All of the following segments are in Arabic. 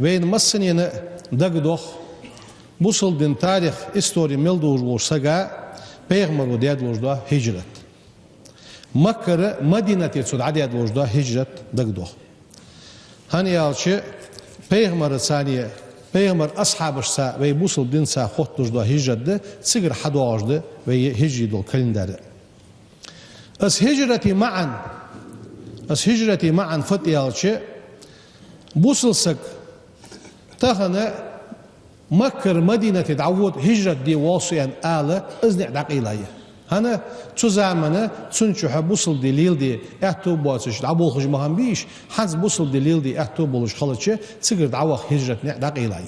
Veyn masseniyene dagdoch busıl din tarih istori melduj olsaga Peygamber odiyadlojda hicret. Makkara Madinati sud adiyadlojda hicret dagdoch. Hani yalçı Peygamber saniye Peygamber ashabışsa ve busıl din sa xotlojda hicretde sigir hadojda ve hicridol kalendari. As hicreti ma'an fatiyalçı busılsak تهنا مكر مدينة تعود هجرة دي واصيا آلة إذن دقيقة هنا تزامنا تنشح بوصل دليل دي احتو بواسش دعوه خج مهم بيش حز بوصل دليل دي احتو بولش خلتش تقدر دعوه هجرة دقيقة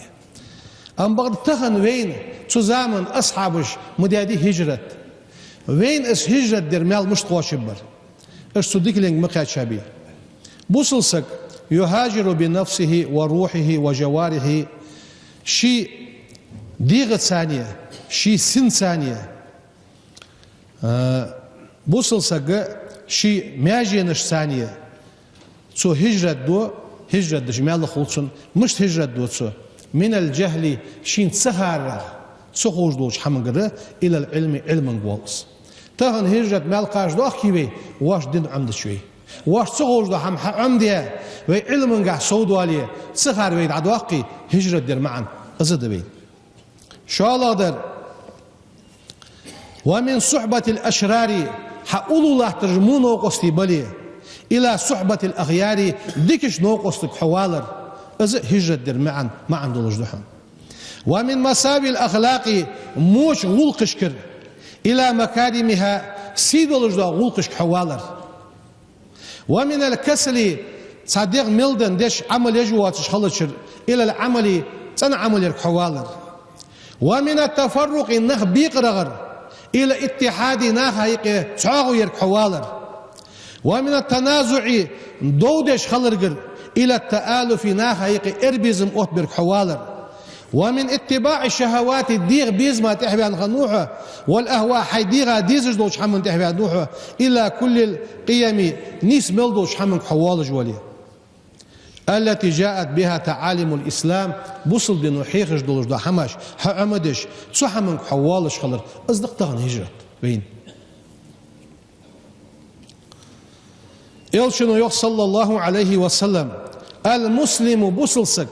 أم بعد تهن وين تزامن أصحابش مدادي هجرة وين اس هجرة درمال مش قواشبر اش صدق لين مقعد شبيه بوصل سك يهاجر بنفسه وروحه وجواره شيء ديغة ثانية شيء سن ثانية بوصل سجى شيء ماجينش ثانية سو هجرة دو هجرة دجمال خلصن مش هجرة دو سو من الجهل شين سهر سخوج دوش حمقرة إلى العلم علما قوالس تهن هجرة مال قاش دو أخيبي واش دين عمد شوي واش سخوج دو هم عمدية وعلم قاع سودو عليه سخر ويد عدواقي هجرة دير معا أزد بي شو الله در ومن صحبة الأشرار حقول الله ترجمون وقستي بلي إلى صحبة الأغيار ديكش نوقستك حوالر أزد هجرة دير معا دولج دحم ومن مساوي الأخلاق موش غلقشكر إلى مكارمها سيدولج دا غلقشك حوالر ومن الكسل صديق ميلدن ديش عمل يجواتش خلشر إلى العمل تنا عمل يركحوالر ومن التفرق نخ بيقرغر إلى اتحاد نخ هيك تعاغو يركحوالر ومن التنازع دودش خلرجر إلى التآلف نخ هيك إربيزم أوت بركحوالر ومن اتباع الشهوات الديغ بيزما تحبي عن غنوحه والأهواء حيديغا ديزج دوش حمن تحبي عن نوحه إلى كل القيم نيس ملدوش حمن حوالج وليه التي جاءت بها تعاليم الإسلام بوصل دينو حيخش دولش دا حماش حعمدش سو حمن حوالش خلر أصدق تغن هجرت وين يلشنو يخ صلى الله عليه وسلم المسلم بوصلسك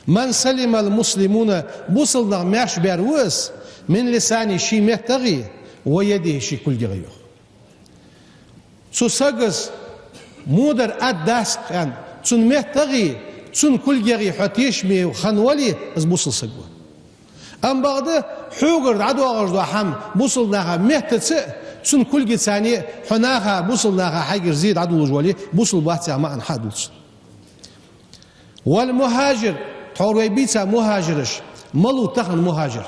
من سلم المسلمون بوصلنا ماش بيروس من لساني شي مهتغي ويده شي كل جغيو سو ساقز مودر أداس كان تون مهتغي تون كل جغي حتيشمي وخنولي از بوصل سقوا أم بعد حوغر عدو أغرضو حم بوصلناها مهتتس تون كل جثاني حناها بوصلناها حاجر زيد عدو الجوالي بوصل باتها معا حادوس والمهاجر حوروي بيتا مهاجرش ملو تخن مهاجر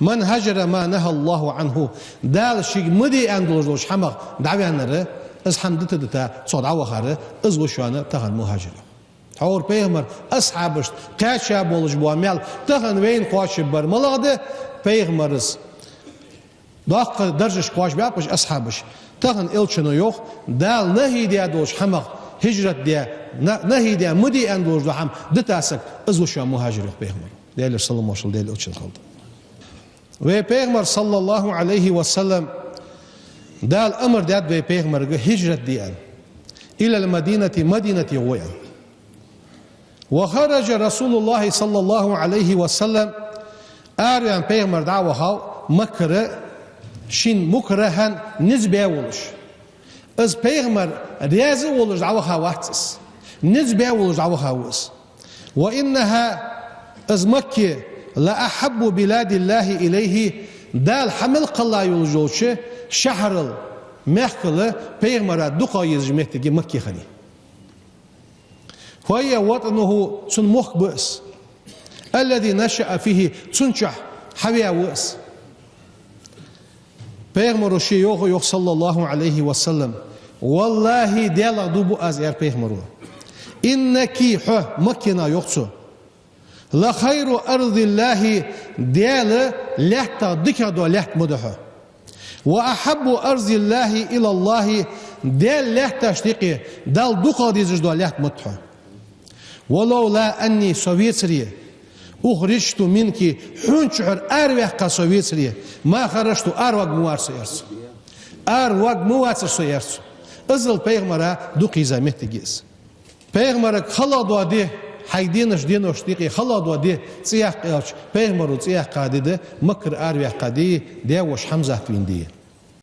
من هجر ما نهى الله عنه دال شيء مدي اندلوش حمق دعوانا از حمدت دتا صد عوخره از وشانه تخن مهاجر حور بيغمر اصحابش قاشا بولج بوامل تخن وين قاش برملغده بيغمرز داق درجش قاش بيابش اصحابش تخن الچنو يوخ دال نهي دي دوش حمق هجرت دي نهي دي مدي اندلوش دحم دتاسك از وشا مهاجر بيغمر ديال صلى الله عليه وسلم ديال الچن خالد ve Peygamber sallallahu aleyhi ve sellem dal emr dat ve Peygamber'e hicret diyen ila Madineti Uyan ve haraca Resulullah sallallahu aleyhi ve sellem arayan Peygamber dava Mekke'ye şin mukrahan nizbe oluş az Peygamber riyazi oluş dava vaxtsız nizbe oluş dava was ve innaha az Mekke لا أحب بلاد الله إليه دال حمل قلا يولجوش شهر المحكلة بيغمرا دقا يزجمتك مكي خني وهي وطنه سن مخبئس الذي نشأ فيه تنشح حويا وئس بيغمر الشيوخ صلى الله عليه وسلم والله ديال دوبو أزيار بيغمرو إنك مكينا يقصو لا خير أرض الله ديال لحت دكادو لحت مدحه وأحب أرض الله إلى الله ديال لحت اشتقي دال دقا ديزج دو لحت مدحه ولولا أني سويسرية أخرجت منك حنشعر أروح سويسرية ما خرجت أروق موارس يرس أروق موارس يرس أزل بيغمرة دوقي زمت جيس بيغمرة خلاد وده حيدينش دينوش دقي خلاد وده سياق قياش بيغمرة سياق قادة مكر أروح قادة ديوش حمزة فين دي